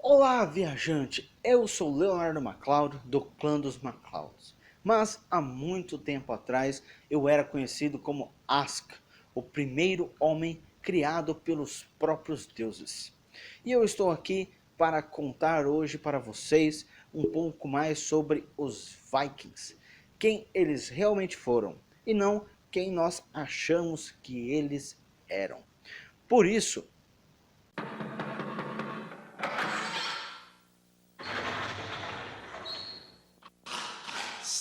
Olá, viajante! Eu sou Leonardo MacLeod, do clã dos MacLeods. Mas há muito tempo atrás eu era conhecido como Ask, o primeiro homem criado pelos próprios deuses. E eu estou aqui para contar hoje para vocês um pouco mais sobre os Vikings, quem eles realmente foram e não quem nós achamos que eles eram. Por isso,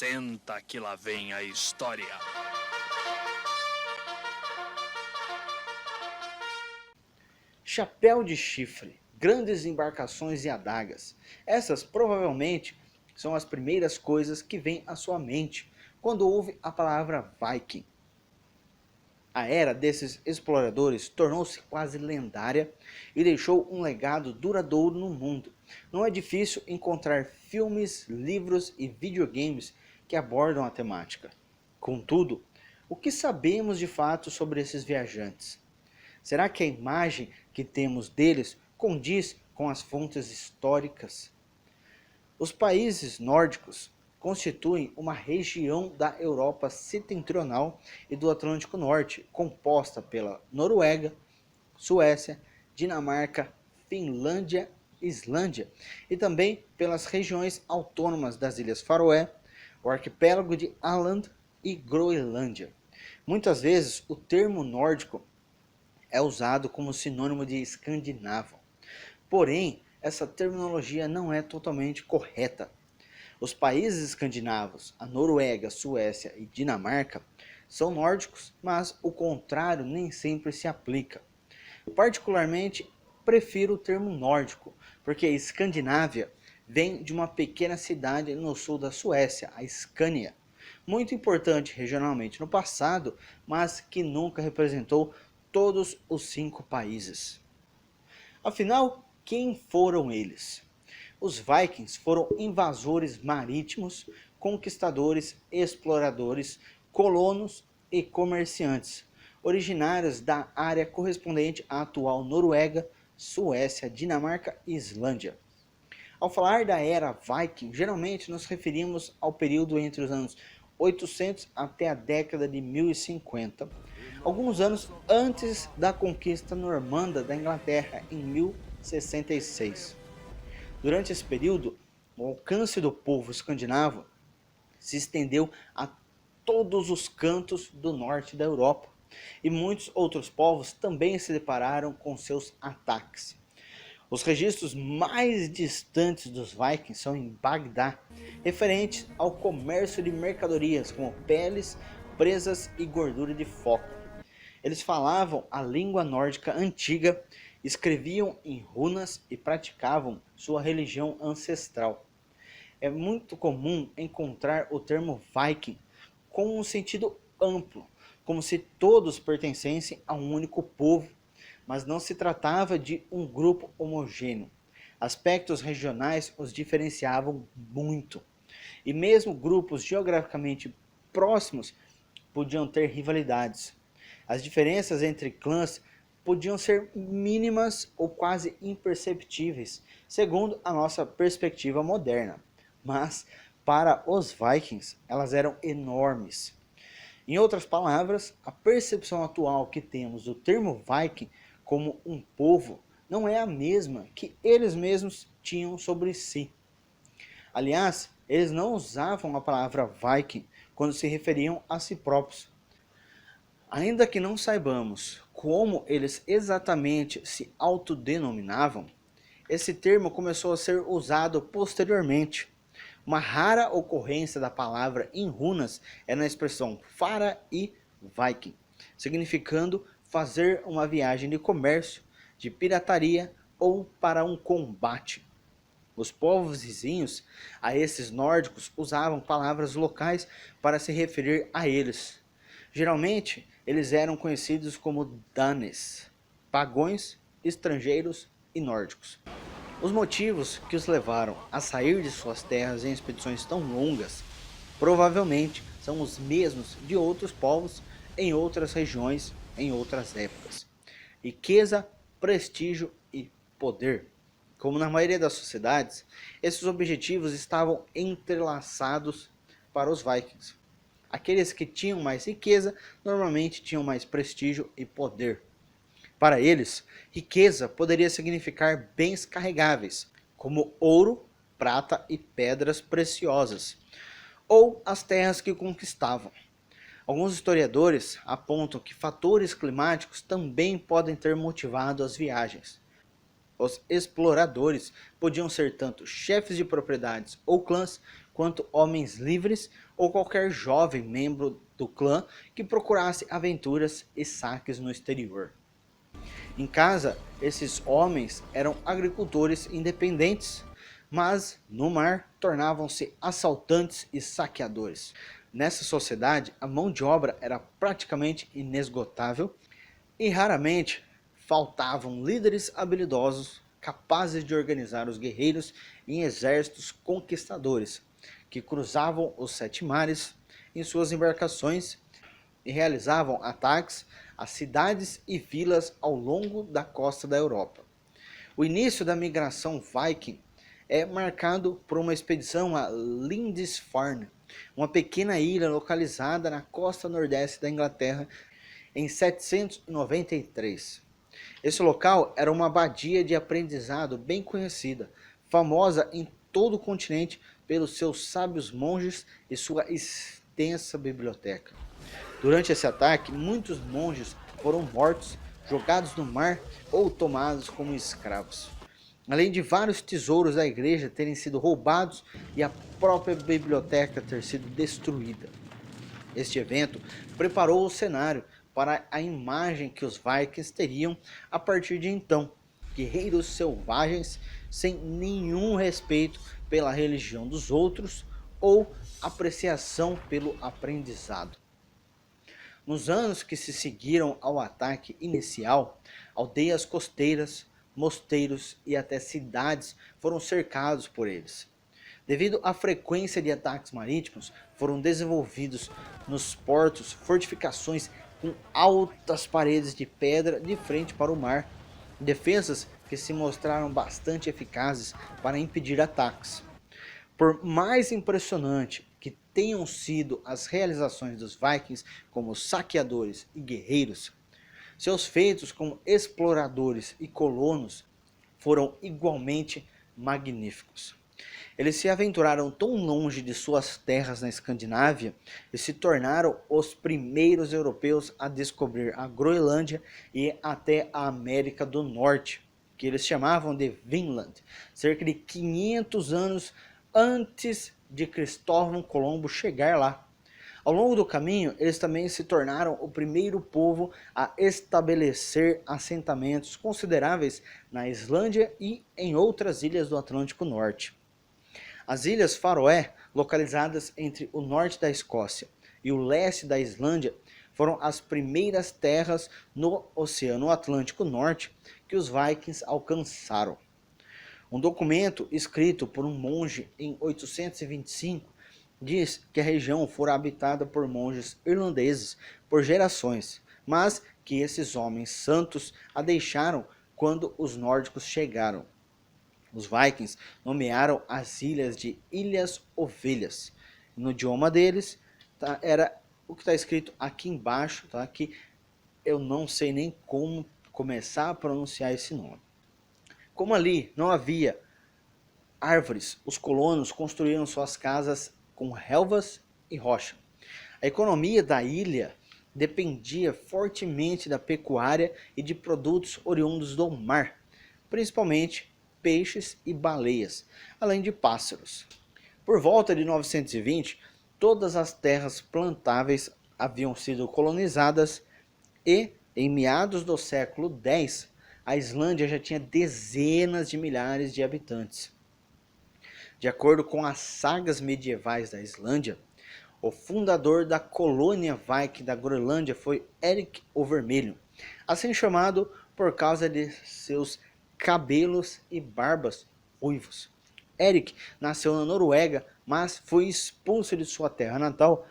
Senta que lá vem a história. chapéu de chifre, grandes embarcações e adagas. Essas provavelmente são as primeiras coisas que vêm à sua mente quando ouve a palavra Viking. A era desses exploradores tornou-se quase lendária e deixou um legado duradouro no mundo. Não é difícil encontrar filmes, livros e videogames que abordam a temática. Contudo, o que sabemos de fato sobre esses viajantes? Será que a imagem que temos deles condiz com as fontes históricas? Os países nórdicos constituem uma região da Europa setentrional e do Atlântico Norte, composta pela Noruega, Suécia, Dinamarca, Finlândia, Islândia e também pelas regiões autônomas das Ilhas Faroé, o arquipélago de Åland e Groenlândia. Muitas vezes o termo nórdico é usado como sinônimo de escandinavo. Porém, essa terminologia não é totalmente correta. Os países escandinavos, a Noruega, Suécia e Dinamarca, são nórdicos, mas o contrário nem sempre se aplica. Particularmente, prefiro o termo nórdico, porque Escandinávia vem de uma pequena cidade no sul da Suécia, a Scania, muito importante regionalmente no passado, mas que nunca representou todos os 5 países. Afinal, quem foram eles? Os Vikings foram invasores marítimos, conquistadores, exploradores, colonos e comerciantes, originários da área correspondente à atual Noruega, Suécia, Dinamarca e Islândia. Ao falar da era Viking, geralmente nos referimos ao período entre os anos 800 até a década de 1050, alguns anos antes da conquista normanda da Inglaterra em 1066. Durante esse período, o alcance do povo escandinavo se estendeu a todos os cantos do norte da Europa, e muitos outros povos também se depararam com seus ataques. Os registros mais distantes dos Vikings são em Bagdá, referentes ao comércio de mercadorias como peles, presas e gordura de foca. Eles falavam a língua nórdica antiga, escreviam em runas e praticavam sua religião ancestral. É muito comum encontrar o termo Viking com um sentido amplo, como se todos pertencessem a um único povo, mas não se tratava de um grupo homogêneo. Aspectos regionais os diferenciavam muito, e mesmo grupos geograficamente próximos podiam ter rivalidades. As diferenças entre clãs podiam ser mínimas ou quase imperceptíveis, segundo a nossa perspectiva moderna, mas para os Vikings elas eram enormes. Em outras palavras, a percepção atual que temos do termo Viking como um povo não é a mesma que eles mesmos tinham sobre si. Aliás, eles não usavam a palavra Viking quando se referiam a si próprios. Ainda que não saibamos como eles exatamente se autodenominavam, esse termo começou a ser usado posteriormente. Uma rara ocorrência da palavra em runas é na expressão Fara e Viking, significando fazer uma viagem de comércio, de pirataria ou para um combate. Os povos vizinhos a esses nórdicos usavam palavras locais para se referir a eles. Geralmente, eles eram conhecidos como Danes, pagões, estrangeiros e nórdicos. Os motivos que os levaram a sair de suas terras em expedições tão longas provavelmente são os mesmos de outros povos em outras regiões em outras épocas: riqueza, prestígio e poder. Como na maioria das sociedades, esses objetivos estavam entrelaçados para os vikings. Aqueles que tinham mais riqueza normalmente tinham mais prestígio e poder. Para eles, riqueza poderia significar bens carregáveis, como ouro, prata e pedras preciosas, ou as terras que conquistavam. Alguns historiadores apontam que fatores climáticos também podem ter motivado as viagens. Os exploradores podiam ser tanto chefes de propriedades ou clãs, quanto homens livres ou qualquer jovem membro do clã que procurasse aventuras e saques no exterior. Em casa, esses homens eram agricultores independentes, mas no mar tornavam-se assaltantes e saqueadores. Nessa sociedade, a mão de obra era praticamente inesgotável e raramente faltavam líderes habilidosos capazes de organizar os guerreiros em exércitos conquistadores, que cruzavam os 7 mares em suas embarcações e realizavam ataques a cidades e vilas ao longo da costa da Europa. O início da migração viking é marcado por uma expedição a Lindisfarne, uma pequena ilha localizada na costa nordeste da Inglaterra, em 793. Esse local era uma abadia de aprendizado bem conhecida, famosa em todo o continente pelos seus sábios monges e sua extensa biblioteca. Durante esse ataque, muitos monges foram mortos, jogados no mar ou tomados como escravos. Além de vários tesouros da igreja terem sido roubados e a própria biblioteca ter sido destruída. Este evento preparou o cenário para a imagem que os vikings teriam a partir de então: guerreiros selvagens sem nenhum respeito pela religião dos outros ou apreciação pelo aprendizado. Nos anos que se seguiram ao ataque inicial, aldeias costeiras, mosteiros e até cidades foram cercados por eles. Devido à frequência de ataques marítimos, foram desenvolvidos nos portos fortificações com altas paredes de pedra de frente para o mar, defesas que se mostraram bastante eficazes para impedir ataques. Por mais impressionante que tenham sido as realizações dos vikings como saqueadores e guerreiros, seus feitos como exploradores e colonos foram igualmente magníficos. Eles se aventuraram tão longe de suas terras na Escandinávia e se tornaram os primeiros europeus a descobrir a Groenlândia e até a América do Norte, que eles chamavam de Vinland, cerca de 500 anos antes de Cristóvão Colombo chegar lá. Ao longo do caminho, eles também se tornaram o primeiro povo a estabelecer assentamentos consideráveis na Islândia e em outras ilhas do Atlântico Norte. As Ilhas Faroé, localizadas entre o norte da Escócia e o leste da Islândia, foram as primeiras terras no Oceano Atlântico Norte que os vikings alcançaram. Um documento escrito por um monge em 825 diz que a região fora habitada por monges irlandeses por gerações, mas que esses homens santos a deixaram quando os nórdicos chegaram. Os vikings nomearam as ilhas de Ilhas Ovelhas. No idioma deles, era o que está escrito aqui embaixo, tá? Que eu não sei nem como começar a pronunciar esse nome. Como ali não havia árvores, os colonos construíram suas casas com relvas e rocha. A economia da ilha dependia fortemente da pecuária e de produtos oriundos do mar, principalmente peixes e baleias, além de pássaros. Por volta de 920, todas as terras plantáveis haviam sido colonizadas e, em meados do século X, a Islândia já tinha dezenas de milhares de habitantes. De acordo com as sagas medievais da Islândia, o fundador da colônia viking da Groenlândia foi Erik o Vermelho, assim chamado por causa de seus cabelos e barbas ruivos. Erik nasceu na Noruega, mas foi expulso de sua terra natal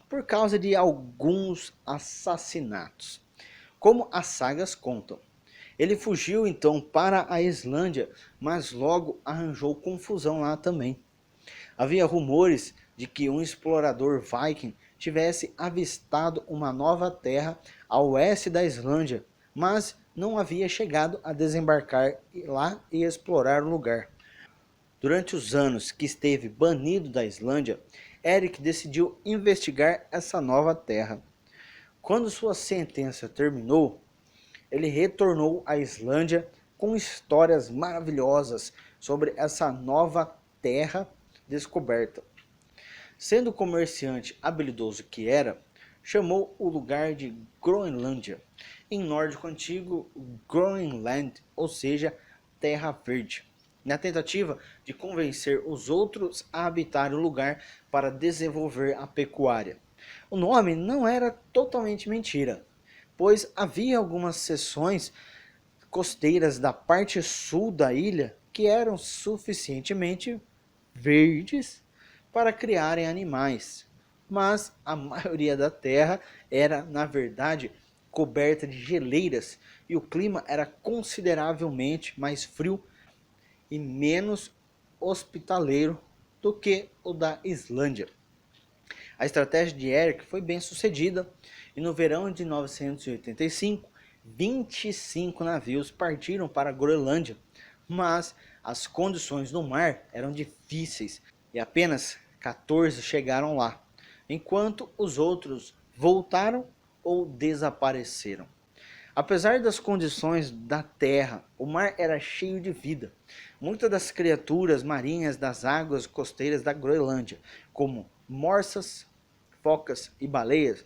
por causa de alguns assassinatos. Como as sagas contam, Ele fugiu então para a Islândia, mas logo arranjou confusão lá também. Havia rumores de que um explorador viking tivesse avistado uma nova terra ao oeste da Islândia, mas não havia chegado a desembarcar lá e explorar o lugar. Durante os anos que esteve banido da Islândia, Eric decidiu investigar essa nova terra. Quando sua sentença terminou, ele retornou à Islândia com histórias maravilhosas sobre essa nova terra descoberta. Sendo comerciante habilidoso que era, chamou o lugar de Groenlândia, em nórdico antigo Groenland, ou seja, Terra Verde, na tentativa de convencer os outros a habitar o lugar para desenvolver a pecuária. O nome não era totalmente mentira, pois havia algumas seções costeiras da parte sul da ilha que eram suficientemente verdes para criarem animais, mas a maioria da terra era, na verdade, coberta de geleiras e o clima era consideravelmente mais frio e menos hospitaleiro do que o da Islândia. A estratégia de Eric foi bem sucedida e no verão de 985, 25 navios partiram para a Groenlândia, mas as condições no mar eram difíceis e apenas 14 chegaram lá, enquanto os outros voltaram ou desapareceram. Apesar das condições da terra, o mar era cheio de vida. Muitas das criaturas marinhas das águas costeiras da Groenlândia, como morsas, focas e baleias,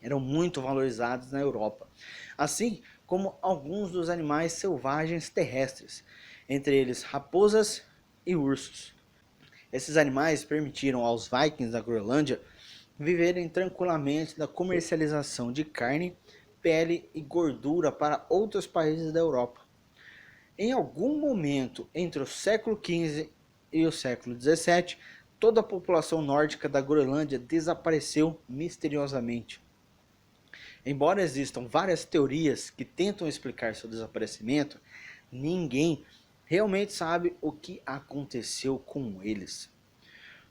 eram muito valorizadas na Europa, assim como alguns dos animais selvagens terrestres, entre eles raposas e ursos. Esses animais permitiram aos vikings da Groenlândia viverem tranquilamente da comercialização de carne, pele e gordura para outros países da Europa. Em algum momento entre o século XV e o século XVII, toda a população nórdica da Groenlândia desapareceu misteriosamente. Embora existam várias teorias que tentam explicar seu desaparecimento, ninguém realmente sabe o que aconteceu com eles.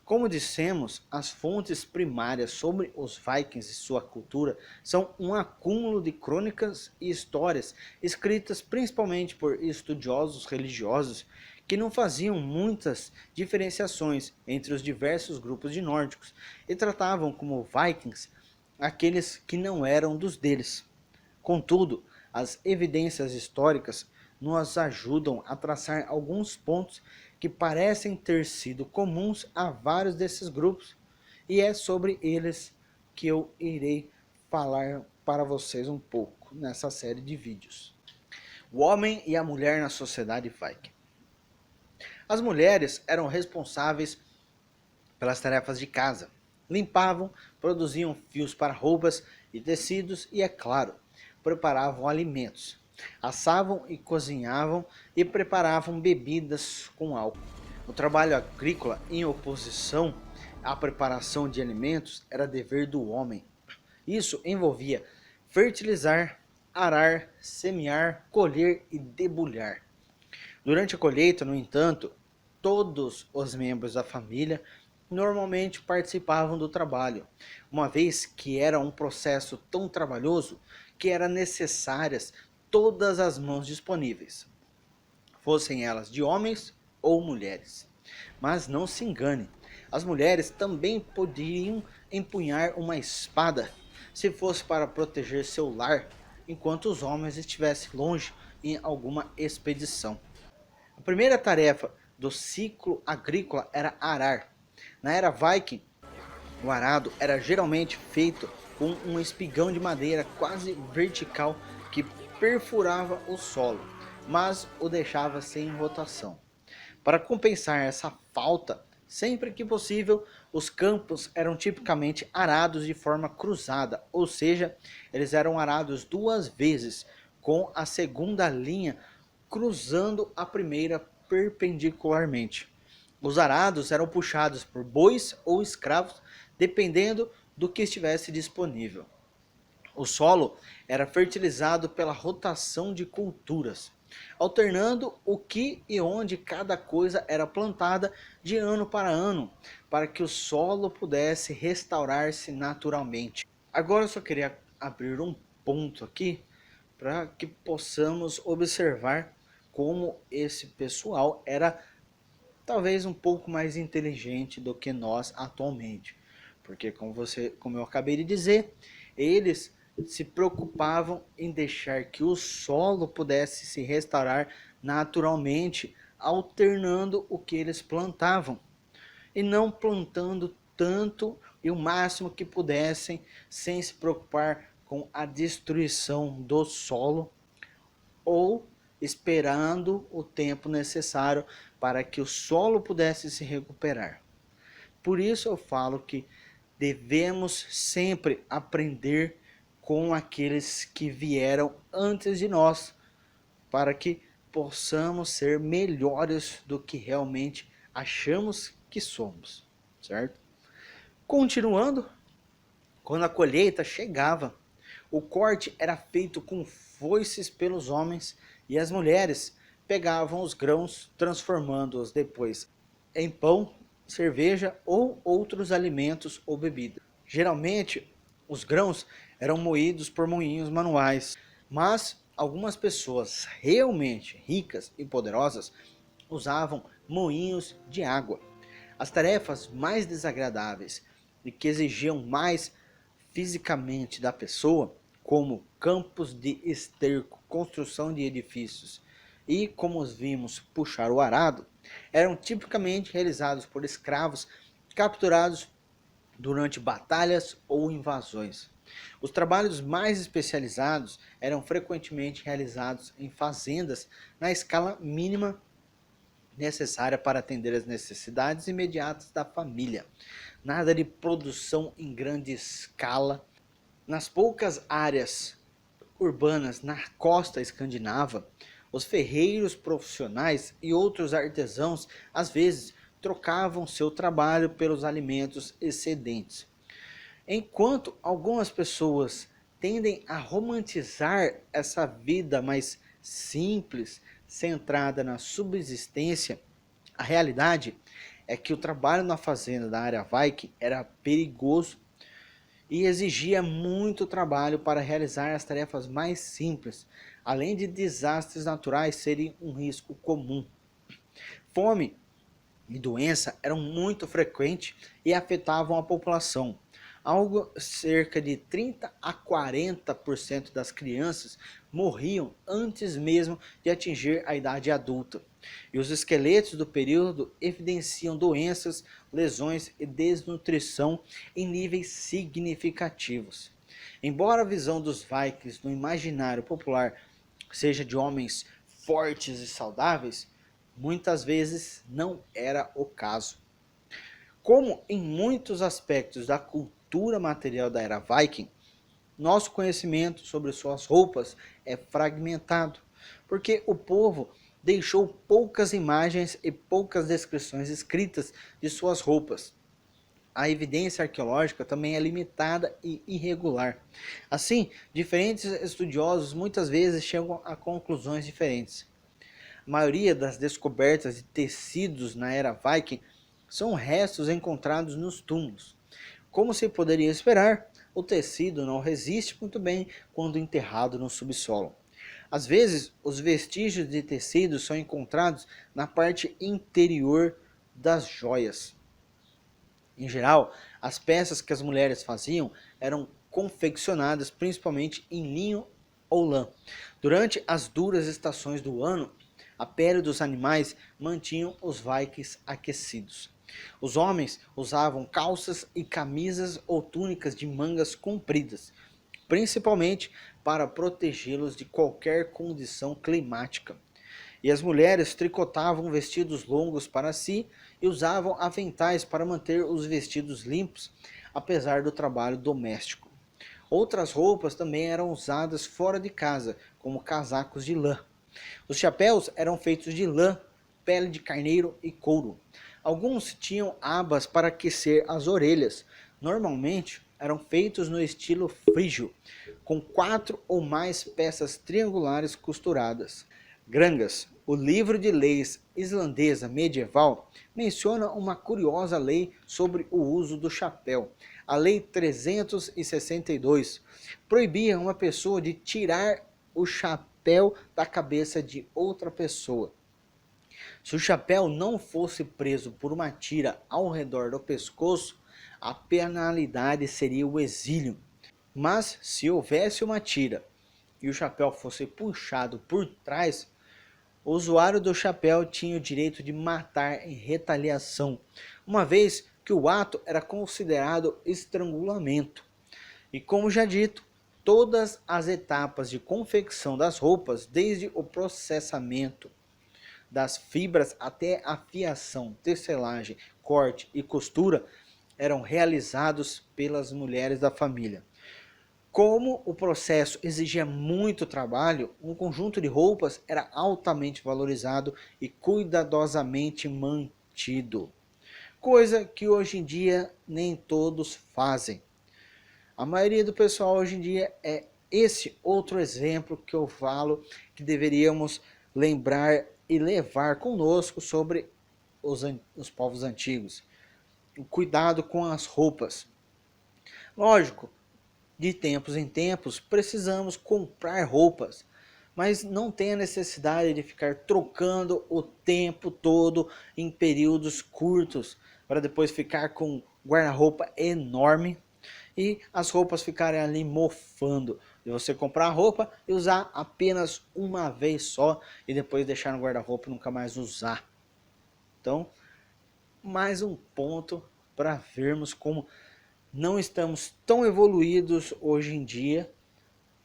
Como dissemos, as fontes primárias sobre os vikings e sua cultura são um acúmulo de crônicas e histórias escritas principalmente por estudiosos religiosos que não faziam muitas diferenciações entre os diversos grupos de nórdicos e tratavam como vikings aqueles que não eram dos deles. Contudo, as evidências históricas nos ajudam a traçar alguns pontos que parecem ter sido comuns a vários desses grupos, e é sobre eles que eu irei falar para vocês um pouco nessa série de vídeos. O homem e a mulher na sociedade viking. As mulheres eram responsáveis pelas tarefas de casa. Limpavam, produziam fios para roupas e tecidos e, é claro, preparavam alimentos. Assavam e cozinhavam e preparavam bebidas com álcool. O trabalho agrícola, em oposição à preparação de alimentos, era dever do homem. Isso envolvia fertilizar, arar, semear, colher e debulhar. Durante a colheita, no entanto, todos os membros da família normalmente participavam do trabalho, uma vez que era um processo tão trabalhoso que eram necessárias todas as mãos disponíveis, fossem elas de homens ou mulheres. Mas não se engane, as mulheres também poderiam empunhar uma espada se fosse para proteger seu lar, enquanto os homens estivessem longe em alguma expedição. A primeira tarefa do ciclo agrícola era arar. Na era viking, o arado era geralmente feito com um espigão de madeira quase vertical que perfurava o solo, mas o deixava sem rotação. Para compensar essa falta, sempre que possível, os campos eram tipicamente arados de forma cruzada, ou seja, eles eram arados duas vezes, com a segunda linha cruzando a primeira perpendicularmente. Os arados eram puxados por bois ou escravos, dependendo do que estivesse disponível. O solo era fertilizado pela rotação de culturas, alternando o que e onde cada coisa era plantada de ano para ano, para que o solo pudesse restaurar-se naturalmente. Agora eu só queria abrir um ponto aqui para que possamos observar como esse pessoal era talvez um pouco mais inteligente do que nós atualmente. Porque como eu acabei de dizer, eles se preocupavam em deixar que o solo pudesse se restaurar naturalmente, alternando o que eles plantavam e não plantando tanto e o máximo que pudessem, sem se preocupar com a destruição do solo ou esperando o tempo necessário para que o solo pudesse se recuperar. Por isso eu falo que devemos sempre aprender com aqueles que vieram antes de nós, para que possamos ser melhores do que realmente achamos que somos, certo? Continuando, quando a colheita chegava, o corte era feito com foices pelos homens e as mulheres pegavam os grãos, transformando-os depois em pão, cerveja ou outros alimentos ou bebidas. Geralmente, os grãos eram moídos por moinhos manuais, mas algumas pessoas realmente ricas e poderosas usavam moinhos de água. As tarefas mais desagradáveis e que exigiam mais fisicamente da pessoa, como campos de esterco, construção de edifícios e, como os vimos, puxar o arado, eram tipicamente realizados por escravos capturados durante batalhas ou invasões. Os trabalhos mais especializados eram frequentemente realizados em fazendas na escala mínima necessária para atender as necessidades imediatas da família. Nada de produção em grande escala. Nas poucas áreas urbanas na costa escandinava, os ferreiros profissionais e outros artesãos às vezes trocavam seu trabalho pelos alimentos excedentes. Enquanto algumas pessoas tendem a romantizar essa vida mais simples, centrada na subsistência, a realidade é que o trabalho na fazenda da área Viking era perigoso e exigia muito trabalho para realizar as tarefas mais simples, além de desastres naturais serem um risco comum. Fome e doença eram muito frequentes e afetavam a população. Algo cerca de 30 a 40% das crianças morriam antes mesmo de atingir a idade adulta. E os esqueletos do período evidenciam doenças, lesões e desnutrição em níveis significativos. Embora a visão dos Vikings no imaginário popular seja de homens fortes e saudáveis, muitas vezes não era o caso. Como em muitos aspectos da cultura material da era Viking, nosso conhecimento sobre suas roupas é fragmentado, porque o povo deixou poucas imagens e poucas descrições escritas de suas roupas. A evidência arqueológica também é limitada e irregular. Assim, diferentes estudiosos muitas vezes chegam a conclusões diferentes. A maioria das descobertas de tecidos na era Viking são restos encontrados nos túmulos. Como se poderia esperar, o tecido não resiste muito bem quando enterrado no subsolo. Às vezes, os vestígios de tecido são encontrados na parte interior das joias. Em geral, as peças que as mulheres faziam eram confeccionadas principalmente em linho ou lã. Durante as duras estações do ano, a pele dos animais mantinham os Vikings aquecidos. Os homens usavam calças e camisas ou túnicas de mangas compridas, principalmente para protegê-los de qualquer condição climática. E as mulheres tricotavam vestidos longos para si e usavam aventais para manter os vestidos limpos, apesar do trabalho doméstico. Outras roupas também eram usadas fora de casa, como casacos de lã. Os chapéus eram feitos de lã, pele de carneiro e couro. Alguns tinham abas para aquecer as orelhas. Normalmente, eram feitos no estilo frígio, com 4 ou mais peças triangulares costuradas. Grangas, o livro de leis islandesa medieval, menciona uma curiosa lei sobre o uso do chapéu. A Lei 362 proibia uma pessoa de tirar o chapéu da cabeça de outra pessoa. Se o chapéu não fosse preso por uma tira ao redor do pescoço, a penalidade seria o exílio. Mas se houvesse uma tira e o chapéu fosse puxado por trás, o usuário do chapéu tinha o direito de matar em retaliação, uma vez que o ato era considerado estrangulamento. E como já dito, todas as etapas de confecção das roupas, desde o processamento das fibras até a fiação, tecelagem, corte e costura, eram realizados pelas mulheres da família. Como o processo exigia muito trabalho, um conjunto de roupas era altamente valorizado e cuidadosamente mantido, coisa que hoje em dia nem todos fazem. A maioria do pessoal hoje em dia é esse outro exemplo que eu falo que deveríamos lembrar e levar conosco sobre os povos antigos. O cuidado com as roupas. Lógico, de tempos em tempos precisamos comprar roupas, mas não tem a necessidade de ficar trocando o tempo todo em períodos curtos para depois ficar com um guarda-roupa enorme e as roupas ficarem ali mofando. De você comprar a roupa e usar apenas uma vez só e depois deixar no guarda-roupa e nunca mais usar. Então, mais um ponto para vermos como não estamos tão evoluídos hoje em dia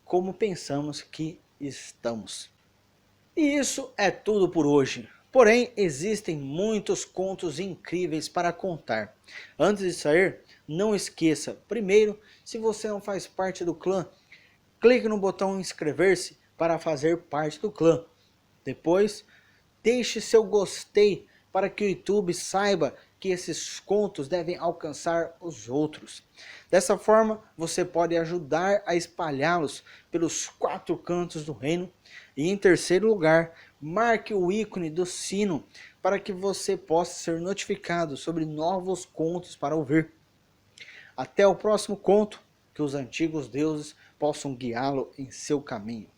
como pensamos que estamos. E isso é tudo por hoje. Porém, existem muitos contos incríveis para contar. Antes de sair, não esqueça, primeiro, se você não faz parte do clã, clique no botão inscrever-se para fazer parte do clã. Depois, deixe seu gostei para que o YouTube saiba que esses contos devem alcançar os outros. Dessa forma, você pode ajudar a espalhá-los pelos 4 cantos do reino. E em terceiro lugar, marque o ícone do sino para que você possa ser notificado sobre novos contos para ouvir. Até o próximo conto, que os antigos deuses possam guiá-lo em seu caminho.